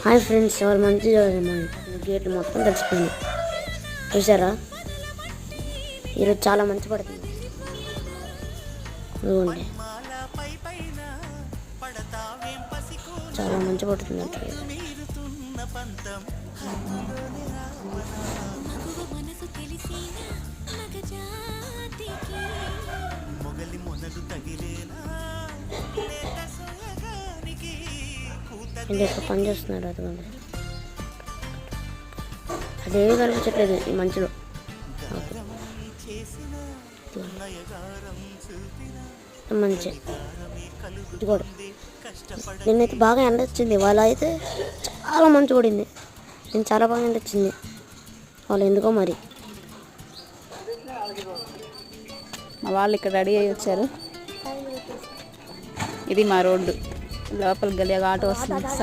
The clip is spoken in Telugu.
హాయ్ ఫ్రెండ్స్, వాళ్ళు మంచిగా గేట్లు మొత్తం తడిచిపోయింది చూసారా. ఈరోజు చాలా మంచి పడుతుంది. ఇదిగోండి, చాలా మంచి పడుతుంది అంటే ఇక్కడ పని చేస్తున్నారు. అదిగోండి, అదేమీ కనిపించట్లేదు ఈ మంచులో. మంచి కూడా నిన్నైతే బాగా ఎండ వచ్చింది, వాళ్ళ అయితే చాలా మంచు పడింది. నేను చాలా బాగా ఎండ వచ్చింది, వాళ్ళు ఎందుకో మరి. మా వాళ్ళు ఇక్కడ రెడీ అయ్యి వచ్చారు. ఇది మా రోడ్డు, లోపల గలియాగా ఆటో వస్తుంది.